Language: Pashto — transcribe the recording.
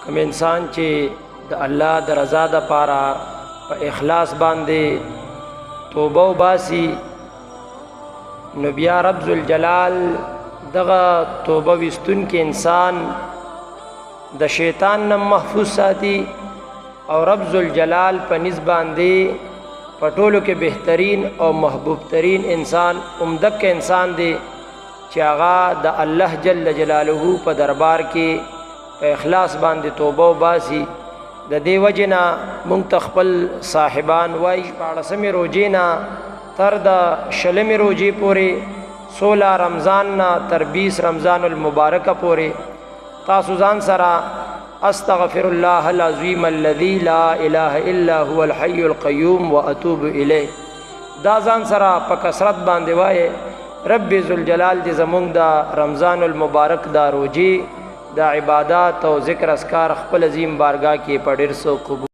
کوم انسان چې د الله د رضا د پاره په اخلاص باندې توبه وباسي نو بیا رب ذوالجلال دغه توبه وستون کې انسان د شیطان نه محفوظ ساتي او رب ذوالجلال په نسبت باندې په ټولو کې بهترین او محبوب ترین انسان عمدک انسان دی چې هغه د الله جل جلاله په دربار کې په اخلاص باندې توبه وباسي د دې وجه نه موږ ته خپل صاحبان وایي 14مې روژې نه تر د 20مې روژې پورې 16 رمضان نه تر 20 رمضان المبارکه پورې تاسو ځان سره استغفر الله العظیم الذي لا اله الا هو الحي القيوم واتوب الیه دا ځان سره په کثرت باندې وایي رب ذوالجلال دې زمونږ د رمضان المبارک دا روژې دا عبادات او ذکر اذکار خپل عظیم بارگاہ کې په ډېر سو قبول